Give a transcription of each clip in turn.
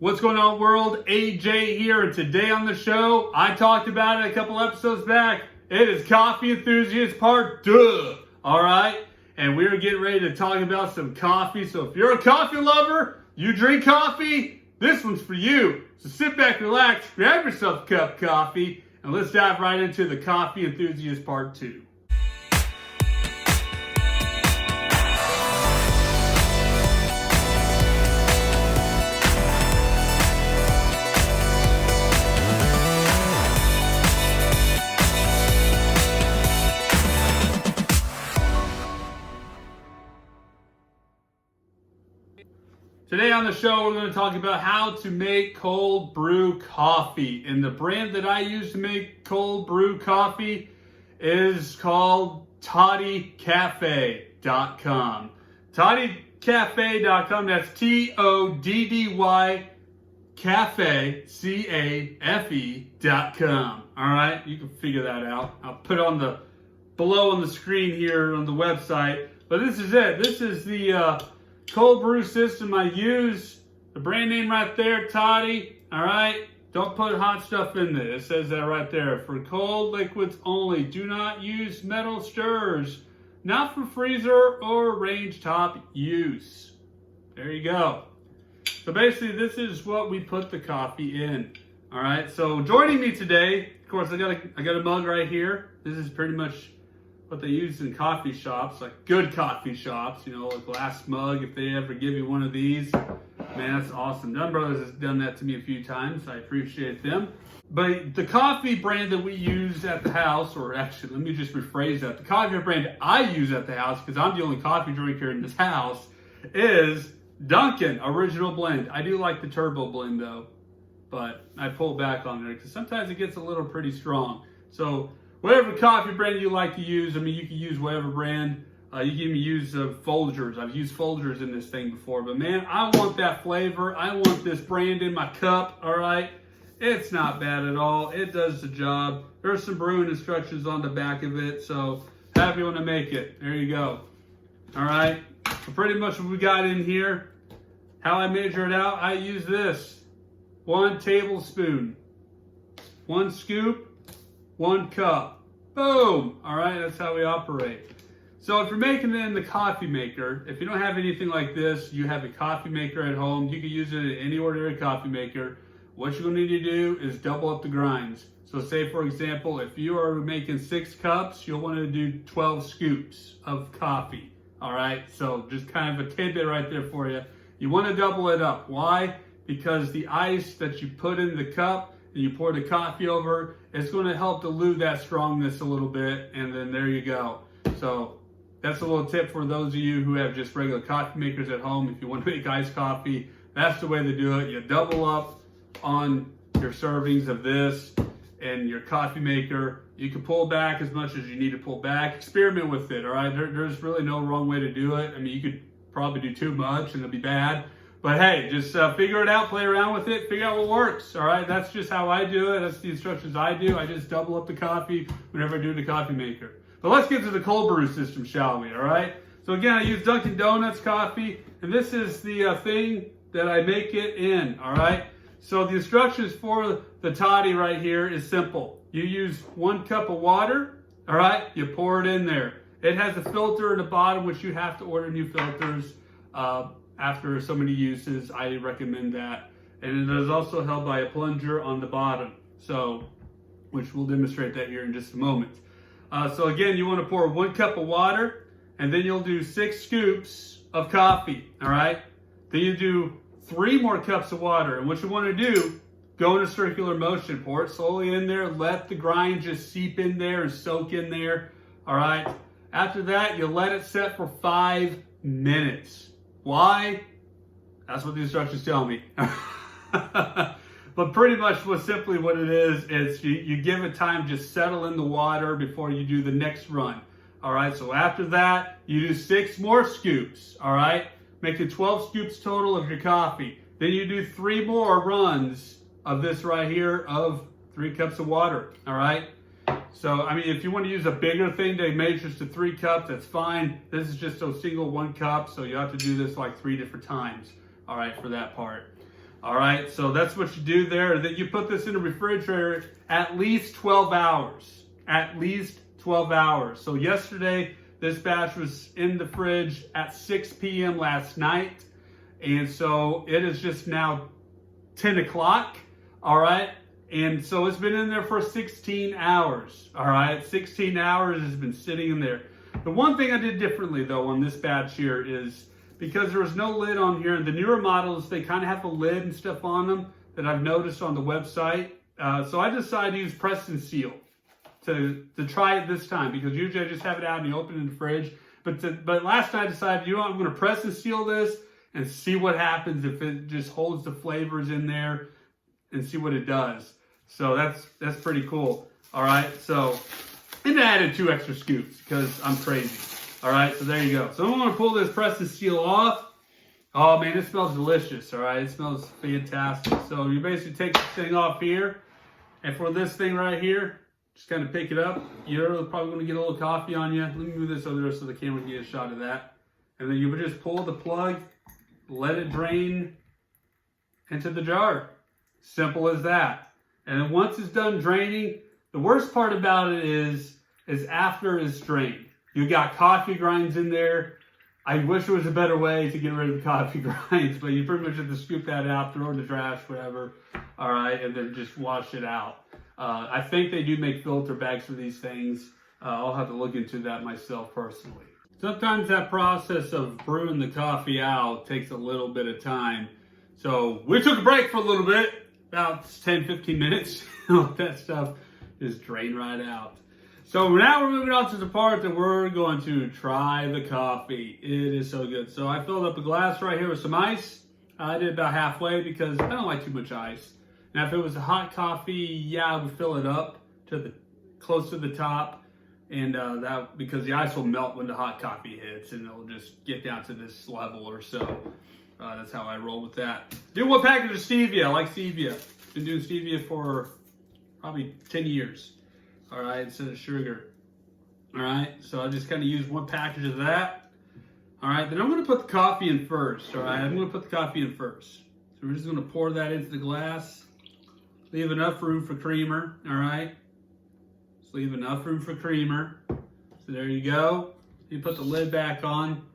What's going on, world? AJ here, and today on the show, I talked about it a couple episodes back. It is Coffee Enthusiast Part 2. All right, and we're getting ready to talk about some coffee. So if you're a coffee lover, you drink coffee, this one's for you. So sit back, relax, grab yourself a cup of coffee, and let's dive right into the Coffee Enthusiast Part 2. Today on the show, we're going to talk about how to make cold brew coffee. And the brand that I use to make cold brew coffee is called toddycafe.com. Toddycafe.com, that's Toddy Cafe, CAFE.com. All right, you can figure that out. I'll put it below on the screen here on the website. But this is it. This is the cold brew system I use. The brand name right there, Toddy. All right, don't put hot stuff in there. It says that right there. For cold liquids only. Do not use metal stirrers. Not for freezer or range top use. There you go. So basically, this is what we put the coffee in. All right. So joining me today, of course, I got a mug right here. This is pretty much what they use in coffee shops, like good coffee shops, you know, a glass mug. If they ever give you one of these, man, that's awesome. Dunn Brothers has done that to me a few times. I appreciate them. But the coffee brand that we use at the house, or actually, let me just rephrase that. The coffee brand I use at the house, because I'm the only coffee drinker in this house, is Dunkin' Original Blend. I do like the turbo blend though, but I pull back on it because sometimes it gets a little pretty strong. So whatever coffee brand you like to use, I mean, you can use whatever brand. You can even use Folgers. I've used Folgers in this thing before, but man, I want that flavor. I want this brand in my cup, all right? It's not bad at all. It does the job. There's some brewing instructions on the back of it, so however you want to make it, there you go. All right, so pretty much what we got in here, how I measure it out, I use this. 1 tablespoon, 1 scoop, 1 cup. Boom. All right, that's how we operate. So if you're making it in the coffee maker, if you don't have anything like this, you have a coffee maker at home, you can use it in any ordinary coffee maker. What you're going to need to do is double up the grinds. So say, for example, if you are making 6 cups, you'll want to do 12 scoops of coffee. All right, so just kind of a tidbit right there for you. You want to double it up. Why? Because the ice that you put in the cup and you pour the coffee over, it's going to help dilute that strongness a little bit, and then there you go. So that's a little tip for those of you who have just regular coffee makers at home. If you want to make iced coffee, that's the way to do it. You double up on your servings of this and your coffee maker. You can pull back as much as you need to pull back. Experiment with it, all right? There's really no wrong way to do it. I mean, you could probably do too much and it'll be bad. But hey, just figure it out, play around with it, figure out what works, all right? That's just how I do it. That's the instructions I do. I just double up the coffee whenever I do the coffee maker. But let's get to the cold brew system, shall we, all right? So again, I use Dunkin' Donuts coffee, and this is the thing that I make it in, all right? So the instructions for the toddy right here is simple. You use 1 cup of water, all right? You pour it in there. It has a filter in the bottom, which you have to order new filters after so many uses. I recommend that. And it is also held by a plunger on the bottom, so which we'll demonstrate that here in just a moment. So again, you want to pour 1 cup of water, and then you'll do 6 scoops of coffee, all right? Then you do 3 more cups of water, and what you want to do, go in a circular motion, pour it slowly in there, let the grind just seep in there and soak in there, all right? After that, you let it set for 5 minutes. Why? That's what the instructions tell me. But pretty much what it is you give it time to just settle in the water before you do the next run. All right, so after that, you do 6 more scoops, all right? Making 12 scoops total of your coffee. Then you do 3 more runs of this right here of 3 cups of water, all right? So, I mean, if you want to use a bigger thing that measures to 3 cups, that's fine. This is just a single 1 cup, so you have to do this like 3 different times, all right, for that part. All right, so that's what you do there. That you put this in the refrigerator at least 12 hours. At least 12 hours. So yesterday, this batch was in the fridge at 6 p.m. last night. And so it is just now 10 o'clock. All right. And so it's been in there for 16 hours. All right. 16 hours has been sitting in there. The one thing I did differently, though, on this batch here is because there was no lid on here. The newer models, they kind of have a lid and stuff on them that I've noticed on the website. So I decided to use press and seal to try it this time, because usually I just have it out and you open it in the fridge. But last night I decided, you know what, I'm going to press and seal this and see what happens if it just holds the flavors in there and see what it does. So that's pretty cool. All right, so, and I added 2 extra scoops because I'm crazy. All right, so there you go. So I'm going to pull this press and seal off. Oh man, it smells delicious. All right, it smells fantastic. So you basically take this thing off here, and for this thing right here, just kind of pick it up. You're probably going to get a little coffee on you. Let me move this over there so the camera can get a shot of that. And then you would just pull the plug, let it drain into the jar. Simple as that. And then once it's done draining, the worst part about it is after it's drained. You got coffee grinds in there. I wish there was a better way to get rid of the coffee grinds, but you pretty much have to scoop that out, throw it in the trash, whatever. All right, and then just wash it out. I think they do make filter bags for these things. I'll have to look into that myself personally. Sometimes that process of brewing the coffee out takes a little bit of time. So we took a break for a little bit, about 10-15 minutes. Let that stuff just drain right out. So now we're moving on to the part that we're going to try the coffee. It is so good. So I filled up a glass right here with some ice. I did about halfway because I don't like too much ice. Now if it was a hot coffee, yeah, I would fill it up to close to the top. And that, because the ice will melt when the hot coffee hits and it'll just get down to this level or so. That's how I roll with that. Do 1 package of stevia. I like stevia. Been doing stevia for probably 10 years. All right, instead of sugar. All right, so I just kind of use 1 package of that. All right, then I'm going to put the coffee in first. All right, I'm going to put the coffee in first. So we're just going to pour that into the glass. Leave enough room for creamer. All right, just leave enough room for creamer. So there you go. You put the lid back on,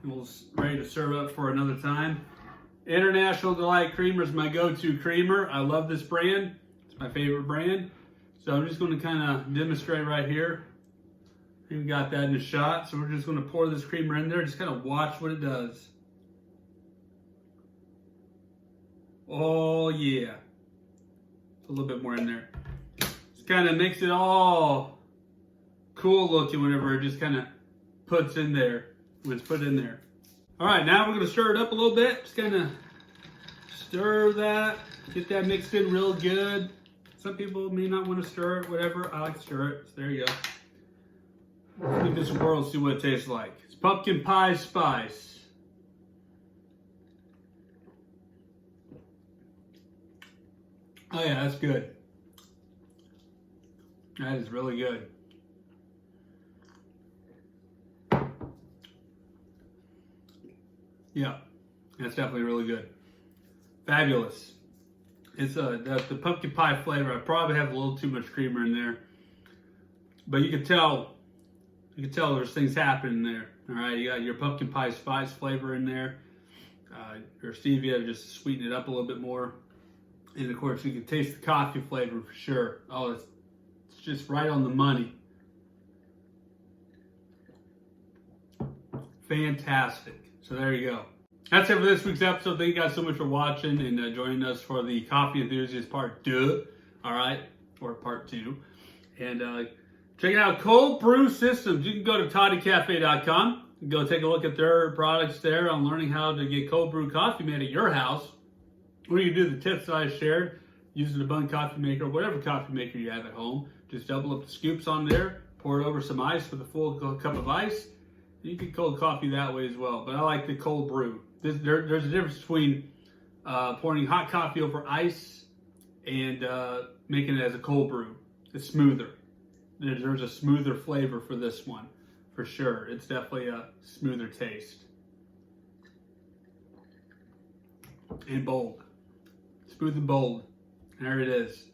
and we're ready to serve up for another time. International Delight Creamer is my go-to creamer. I love this brand. It's my favorite brand. So I'm just going to kind of demonstrate right here. We got that in a shot. So we're just going to pour this creamer in there. Just kind of watch what it does. Oh yeah. A little bit more in there. Just kind of makes it all cool looking whenever it just kind of puts in there. When it's put in there. All right, now we're going to stir it up a little bit. Just kind of stir that. Get that mixed in real good. Some people may not want to stir it, whatever. I like to stir it. So there you go. Give this a whirl and see what it tastes like. It's pumpkin pie spice. Oh yeah, that's good. That is really good. Yeah, that's definitely really good. Fabulous. It's the pumpkin pie flavor. I probably have a little too much creamer in there, but you can tell there's things happening there. All right, you got your pumpkin pie spice flavor in there. Your stevia just sweeten it up a little bit more, and of course you can taste the coffee flavor for sure. Oh, it's just right on the money. Fantastic. So there you go. That's it for this week's episode. Thank you guys so much for watching and joining us for the Coffee Enthusiast Part 2. All right, or Part 2. And checking out Cold Brew Systems. You can go to toddycafe.com and go take a look at their products there on learning how to get cold brew coffee made at your house. Or you can do the tips that I shared using a Bun coffee maker, whatever coffee maker you have at home. Just double up the scoops on there, pour it over some ice with a full cup of ice. You can cold coffee that way as well, but I like the cold brew. There's a difference between pouring hot coffee over ice and making it as a cold brew. It's smoother. There's a smoother flavor for this one, for sure. It's definitely a smoother taste. And bold. Smooth and bold. There it is.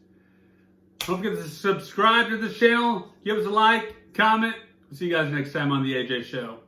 Don't forget to subscribe to the channel. Give us a like, comment. We'll see you guys next time on the AJ Show.